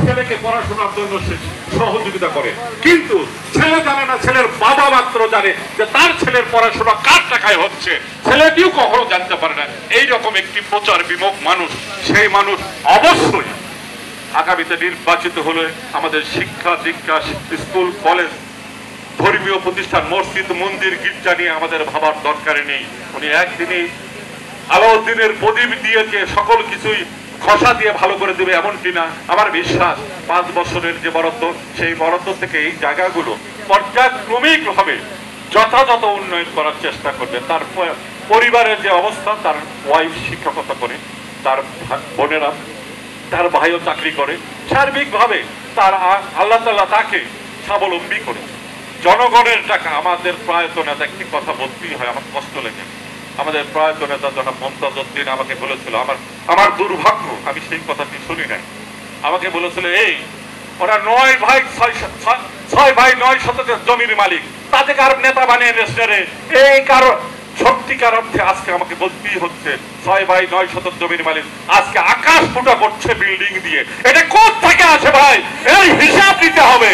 ছেলেকে পড়াশোনার জন্য সহযোগিতা করে, কিন্তু ছেলে জানে না, ছেলের বাবা মাত্র জানে যে তার ছেলের পড়াশোনা কার টাকায় হচ্ছে, ছেলেটিও কখনো জানতে পারে না। এইরকম একটি প্রচার বিমুখ মানুষ, সেই মানুষ অবশ্যই আগামীতে নির্বাচিত হলে আমাদের শিক্ষা দীক্ষা, স্কুল কলেজ, ধর্মীয় প্রতিষ্ঠান, মসজিদ মন্দির গির্জা নিয়ে আমাদের ভাবার দরকার নেই। উনি একদিনই আলাউদ্দিনের প্রদীপ দিয়ে যে সকল কিছুই খসা দিয়ে ভালো করে দেবে এমনটি না। আমার বিশ্বাস 5 বছরের যে বরাদ্দ, সেই বরাদ্দ থেকে এই জায়গাগুলো পর্যায়ক্রমিক ভাবে যথাযথ উন্নয়ন করার চেষ্টা করবে। তার পরিবারের যে অবস্থা, তার ওয়াইফ শিক্ষকতা করে, তার বোনেরা, তার ভাইও চাকরি করে, সার্বিকভাবে তার আল্লাহ তাআলা তাকে স্বাবলম্বী করে। জনগণের টাকা, আমাদের প্রয়াত নেতা, একটি কথা বলতেই হয়, আমার কষ্ট লেগে, আমাদের প্রয়াত নেতা জনাব মমতাজ উদ্দিন আমাকে বলেছিল, আমার দুর্ভাগ্য আমি সেই কথাটি শুনি নাই, আমাকে বলেছিল এই ওরা 9 ভাই 6 ভাই 9 শতকের জমির মালিক, তাদেরকে আর নেতা বানিয়ে রেস্টারে, এই কারণ সত্যিকার অর্থে আজকে আমাকে বলতেই হচ্ছে 6 ভাই 9 শতক জমির মালিক আজকে আকাশ ফুটা করছে বিল্ডিং দিয়ে। এটা কোথা থেকে আসে ভাই? এই হিসাব দিতে হবে।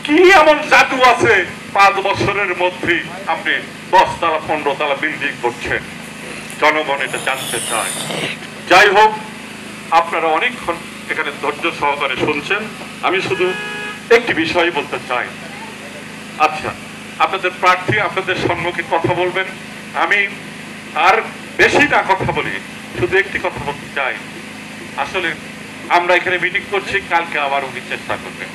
কি এমন জাদু আছে 5 বছরের মধ্যে আপনি 10 তলা 15 তলা বিল্ডিং করছেন? জনগণ এটা জানতে চায়। যাই হোক, আপনারা অনেকক্ষণ এখানে ধৈর্য সহকারে শুনছেন, আমি শুধু একটি বিষয় বলতে চাই। আচ্ছা, আপনাদের প্রার্থী আপনাদের সম্মুখে কথা বলবেন, আমি আর বেশি না কথা বলি, শুধু একটি কথা বলতে চাই। আসলে আমরা এখানে মিটিং করছি, কালকে আবার উনি চেষ্টা করবেন।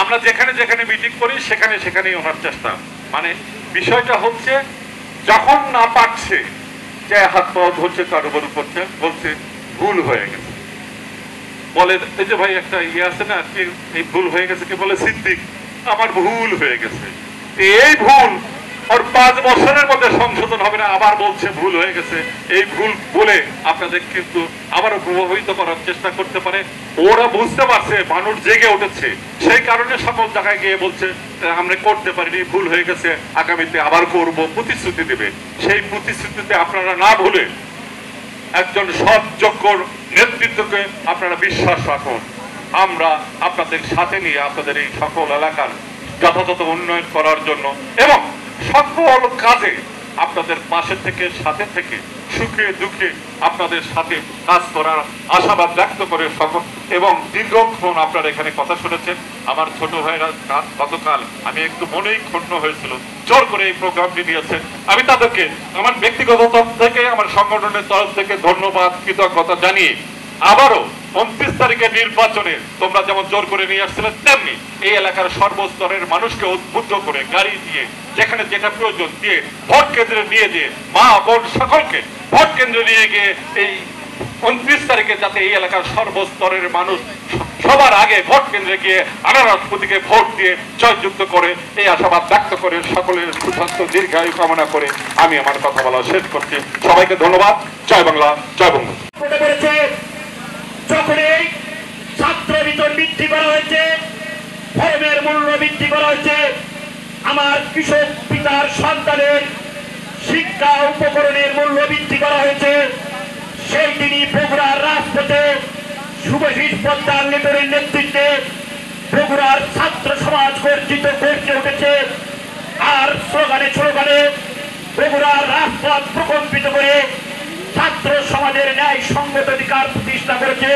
আমরা যেখানে যেখানে মিটিং করি সেখানে সেখানেই ওনার চেষ্টা, মানে বিষয়টা হচ্ছে যখন না পারছে, যে হাত পা ধরছে, কার উপর করছে, বলছে ভুল হয়ে গেছে, বলে এই যে ভাই একটা ইয়ে আছে না, এই ভুল হয়ে গেছে, কে বলে সিদ্দিক, আমার ভুল হয়ে গেছে। এই ভুল ওর 5 বছরের মধ্যে সংশোধন হবে না, আবার বলছে ভুল হয়ে গেছে। এই ভুল বলে আপনাদের কিন্তু আবারও প্রভাবিত করার চেষ্টা করতে পারে। ওরা বুঝতে পারছে মানুষ জেগে উঠেছে, সেই কারণে সকল জায়গায় গিয়ে বলছে আমরা করতে পারিনি, ভুল হয়ে গেছে, আগামীতে আবার করব, প্রতিশ্রুতি দেবে। সেই প্রতিশ্রুতিতে আপনারা না ভুলে একজন সৎ যোগ্য নেতৃত্বকে আপনারা বিশ্বাস রাখুন। আমরা আপনাদের সাথে নিয়ে আপনাদের এই সকল এলাকার যথাযথ উন্নয়ন করার জন্য এবং সকল কাজে আপনাদের পাশে থেকে, সাথে থেকে, সুখে দুঃখে আপনাদের সাথে কাজ করার আশাবাদ ব্যক্ত করে সকল, এবং দীর্ঘক্ষণ আপনারা এখানে কথা শুনেছেন। আমার ছোট ভাইরা গতকাল আমি একটু মনেই ক্ষুণ্ণ হয়েছিল, জোর করে এই প্রোগ্রামটি নিয়েছেন। আমি তাদেরকে আমার ব্যক্তিগত তরফ থেকে, আমার সংগঠনের তরফ থেকে ধন্যবাদ, কৃতজ্ঞতা জানিয়ে আবারও 29 তারিখের নির্বাচনে তোমরা যেমন জোর করে নিয়ে আসছিলেন, তেমনি এই এলাকার সর্বস্তরের মানুষকে উদ্বুদ্ধ করে গাড়ি দিয়ে যেখানে যেটা প্রয়োজন দিয়ে ভোট কেন্দ্রে নিয়ে দিয়ে মা বোন সকলকে ভোট কেন্দ্রে নিয়ে গিয়ে এই 29 তারিখে যাতে এই এলাকার সর্বস্তরের মানুষ সবার আগে ভোট কেন্দ্রে গিয়ে আনারস প্রতীকে ভোট দিয়ে জয়যুক্ত করে, এই আশাবাদ ব্যক্ত করে সকলের সুস্বাস্থ্য দীর্ঘায়ু কামনা করে আমি আমার কথা বলা শেষ করছি। সবাইকে ধন্যবাদ। জয় বাংলা, জয় বঙ্গবন্ধু। যখন এই ছাত্র বেতন বৃদ্ধি করা হয়েছে, ফর্মের মূল্য বৃদ্ধি করা হয়েছে, আমার কৃষক পিতার সন্তানের শিক্ষা উপকরণের মূল্য বৃদ্ধি করা হয়েছে, সেই দিনই বগুড়ার রাজপথে শুভাশিস পোদ্দার নেতার নেতৃত্বে বগুড়ার ছাত্র সমাজ গর্জিত গর্জে উঠেছে। আর স্লোগানে স্লোগানে বগুড়ার রাজপথ প্রকম্পিত করে ছাত্র সমাজের ন্যায় সঙ্গত অধিকার প্রতিষ্ঠা করেছে।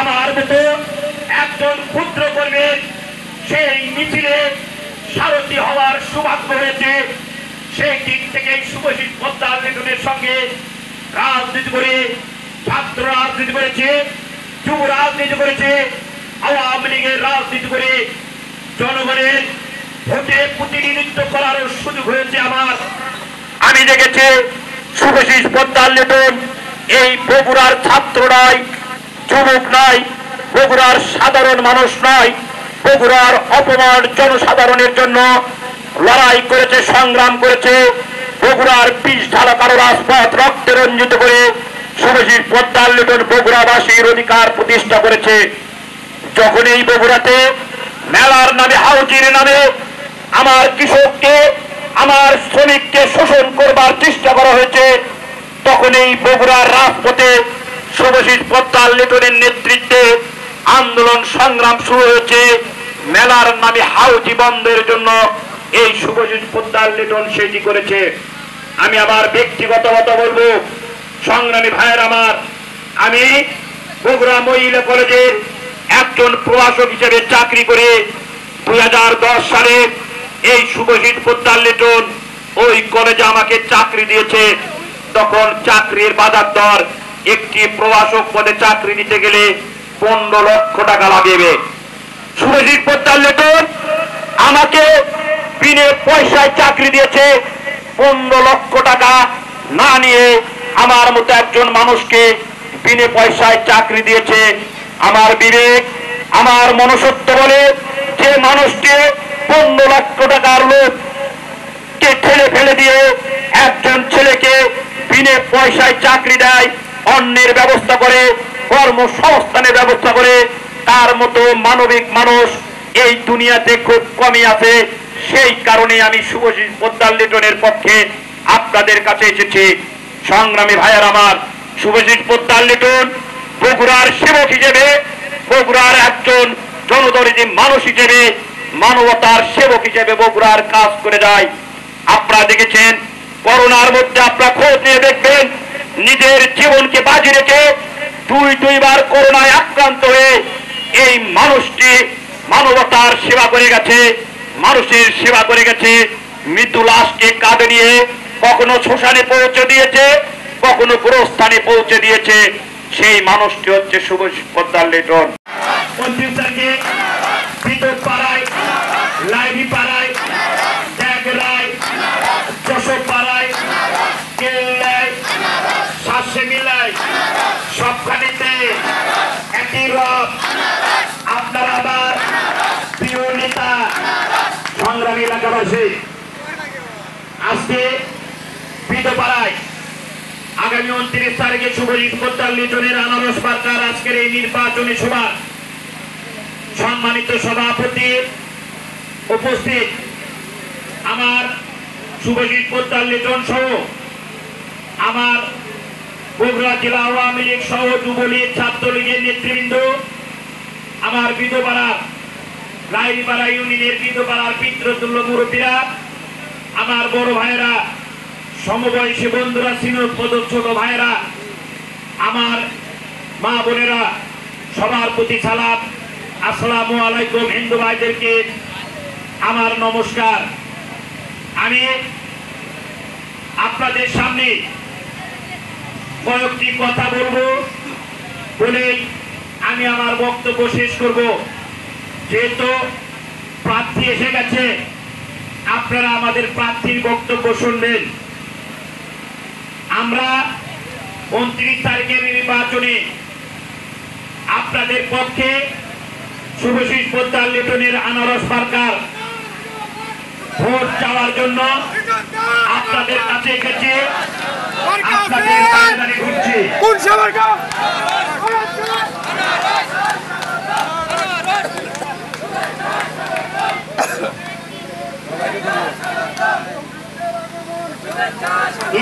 আমার মতো একজন ক্ষুদ্র কর্মীর সেই মিছিলে সারথী হওয়ার সৌভাগ্য হয়েছে। সেই দিক থেকে শুভাশিস পোদ্দার নেতার সঙ্গে রাজনীতি করে, ছাত্র রাজনীতি করেছে, যুব রাজনীতি করেছে, আওয়ামী লীগের রাজনীতি করে জনগণের ভোটে প্রতিনিধিত্ব করার সুযোগ হয়েছে আমার। আমি দেখেছি শুভাশিস পোদ্দার লিটন এই বগুড়ার ছাত্র নয়, যুবক নয়, বগুড়ার সাধারণ মানুষ নয়, বগুড়ার অপমান জনসাধারণের জন্য লড়াই করেছে, সংগ্রাম করেছে। বগুড়ার 20 ঢালা কারো রাজপথ রক্তে রঞ্জিত করে শুভাশিস পোদ্দার লিটন বগুড়াবাসীর অধিকার প্রতিষ্ঠা করেছে। যখন এই বগুড়াতে মেলার নামে, হাউজির নামে আমার কৃষককে, আমার শ্রমিককে শোষণ করবার চেষ্টা করা হয়েছে, তখন এই বগুড়ার রাজপথে শুভশীষ পোদ্দার লিটনের নেতৃত্বে আন্দোলন সংগ্রাম শুরু হয়েছে মেলার নামে হাউজি বন্ধের জন্য। এই শুভশীষ পোদ্দার লিটন সেটি করেছে। আমি আমার ব্যক্তিগত কথা বলবো, সংগ্রামী ভাইয়ের আমার, আমি বগুড়া মহিলা কলেজের একজন প্রভাষক হিসেবে চাকরি করে 2010 সালে এই শুভশীষ পোদ্দার লিটন ওই কলেজে আমাকে চাকরি দিয়েছে। তখন চাকরির বাজার দর, একটি প্রভাষক পদে চাকরি নিতে গেলে 15 লক্ষ টাকা লাগবে। শুভশীষ পোদ্দার লিটন আমাকে বিনে পয়সায় চাকরি দিয়েছে। 15 লক্ষ টাকা না নিয়ে আমার মতো একজন মানুষকে বিনে পয়সায় চাকরি দিয়েছে। আমার বিবেক, আমার মনুষ্যত্ব বলে যে মানুষটি 15 লক্ষ টাকার লোককে ঠেলে ফেলে দিয়ে একজন ছেলেকে বিনে পয়সায় চাকরি দেয়, অন্যের ব্যবস্থা করে, কর্মসংস্থানের ব্যবস্থা করে, তার মতো মানবিক মানুষ এই দুনিয়াতে খুব কমই আছে। সেই কারণে আমি শুভশীষ পোদ্দার লিটনের পক্ষে আপনাদের কাছে এসেছি। সংগ্রামী ভাইয়ের আমার, শুভশীষ পোদ্দার লিটন বগুড়ার সেবক হিসেবে, বগুড়ার একজন জনদরদি মানুষ হিসেবে, মানবতার সেবক হিসেবে বগুড়ার কাজ করে যায়। আপনারা দেখেছেন করোনার মধ্যে, আপনারা খোঁজ নিয়ে দেখবেন, নিজের জীবনকে বাজি রেখে দুইবার করোনায় আক্রান্ত হয়ে এই মানুষটি মানবতার সেবা করে গেছে, মানুষের সেবা করে গেছে। মৃত্যু লাশকে কাঁধে নিয়ে কখনো শ্মশানে পৌঁছে দিয়েছে, কখনো গোরস্থানে পৌঁছে দিয়েছে। সেই মানুষটি হচ্ছে শুভশীষ পোদ্দার লিটন। পাড়ায়, লাইভি পাড়ায়, ত্যাগরায়, যশোর পাড়ায়, কেল্লায়, শাসে মিলায়, সবখানেতে একই রব। আপনার আমার প্রিয় নেতা সংগ্রামী এলাকাবাসী, আজকে বিধপাড়ায় আগামী 29 তারিখে শুভশীষ পোদ্দার লিটনের আনারস পার্কার আজকের এই নির্বাচনী সভা সম্মানিত সভাপতি উপস্থিত, আমার শুভশীষ পোদ্দার লিটন সহ আমার বগুড়া জেলা আওয়ামী লীগ সহ যুবলীগ ছাত্রলীগের নেতৃবৃন্দ, আমার বিধপাড়া লাইরিপাড়া ইউনিয়নের বিধপাড়ার পিতৃতুল্য মুরব্বীরা, আমার বড় ভাইয়েরা, সমবয়সী বন্ধুরা, সিনিয়র পদক ছোট ভাইয়েরা, আমার মা বোনেরা, সবার প্রতি সালাম, আসসালামু আলাইকুম। হিন্দু ভাইদেরকে আমার নমস্কার। আমি আপনাদের সামনে কয়েকটি কথা বলবো বলেই আমি আমার বক্তব্য শেষ করব। যেহেতু প্রার্থী এসে গেছে, আপনারা আমাদের প্রার্থীর বক্তব্য শুনবেন। আমরা 29 তারিখের নির্বাচনে আপনাদের পক্ষে শুভশীষ পোদ্দার লিটনের আনারস পার্কার ভোট চাওয়ার জন্য আপনাদের কাছে এসেছি, আপনাদের দাঁড়িয়ে ঘুরছি।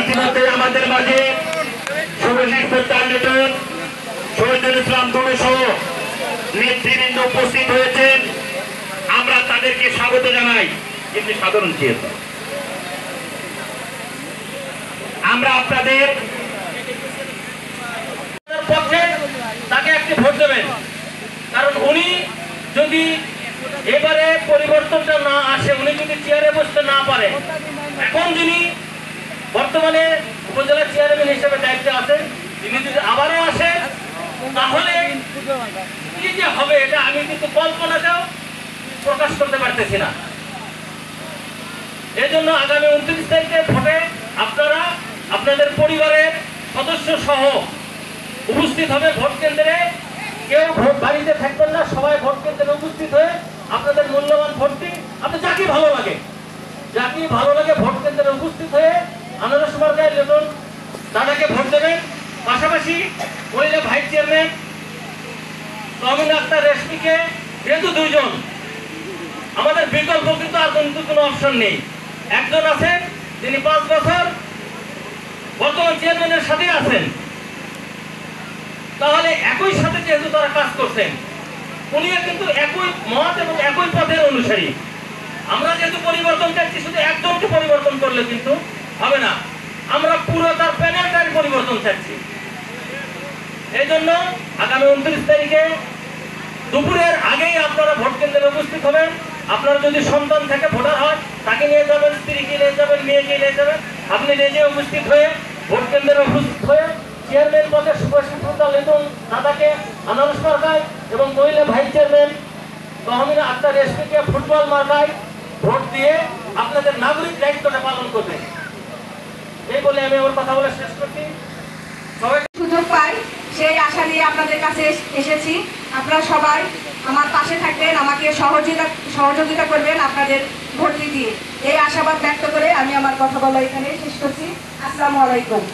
ইতিমধ্যে আমাদের মাঝে শুভশীষ পোদ্দার লিটন, শহীদুল ইসলাম দুলু সহ নেতৃবৃন্দ উপস্থিত হয়েছেন। আমরা তাদেরকে স্বাগত জানাই। কিন্তু সাধারণ চেয়ে আমরা আপনাদের পক্ষে তাকে একটি ভোট দেবেন, কারণ উনি যদি এবারে পরিবর্তনটা না আসে, উনি যদি চেয়ারে বসতে না পারে, এখন যিনি বর্তমানে উপজেলা চেয়ারম্যান হিসেবে দায়িত্বে আছেন, তিনি যদি আবারও আসেন, তাহলে কি যে হবে এটা আমি কিন্তু কল্পনাতেও প্রকাশ করতে পারতেছি না। এই জন্য আগামী 29 তারিখে ভোটে আপনারা আপনাদের পরিবারের সদস্য সহ উপস্থিত হবে ভোট কেন্দ্রে। কেউ ভোট বাড়িতে থাকবেন না, সবাই ভোট কেন্দ্রে উপস্থিত হয়ে আপনাদের মূল্যবান ভোটটি আপনি যাকে ভালো লাগে ভোট কেন্দ্রে উপস্থিত হয়ে আনারস পার্কার লিটন দাদাকে ভোট দেবেন। পাশাপাশি মহিলা ভাইস চেয়ারম্যান তমিন আক্তার রেশমিকে, যেহেতু দুইজন, আমাদের বিকল্প কিন্তু আর কোনো অপশন নেই। একজন আছেন তিনি 5 বছর বর্তমান চেয়ারম্যানের সাথে আছেন, তাহলে একই সাথে যেহেতু তারা কাজ করছেন, উনিও কিন্তু একই মত এবং একই পথের অনুসারী। আমরা যেহেতু পরিবর্তন চাচ্ছি, শুধু একজনকে পরিবর্তন করলে কিন্তু হবে না, আমরা পুরো তার প্যানেলটার পরিবর্তন চাচ্ছি। এই জন্য আগামী 29 তারিখে দুপুরের আগেই আপনারা ভোট কেন্দ্রে উপস্থিত হবেন। আপনার যদি সন্তান থেকে ভোটার হয়, তাকে নিয়ে যাবেন, স্ত্রীকে নিয়ে যাবেন, মেয়েকে নিয়ে যাবেন। আপনি নিজে উপস্থিত হয়ে ভোট কেন্দ্রে উপস্থিত হয়ে চেয়ারম্যান পদে সুপ্রসিদ্ধ লিটন দাদাকে আনারস মার্কায় এবং মহিলা ভাইস চেয়ারম্যান তহমিনা আক্তার এসপিকে ফুটবল মার্কায় ভোট দিয়ে আপনাদের নাগরিক দায়িত্বটা পালন করবেন। এই বলে আমি আমার কথা বলে শেষ করছি। সবাই সুযোগ পাই সেই আশা নিয়ে আপনাদের কাছে এসেছি। আপনারা সবাই আমার পাশে থাকবেন, আমাকে সহযোগিতা করবেন আপনাদের ভোট দিয়ে। এই আশাবাদ ব্যক্ত করে আমি আমার কথা বলা এখানে শেষ করছি। আসসালামু আলাইকুম।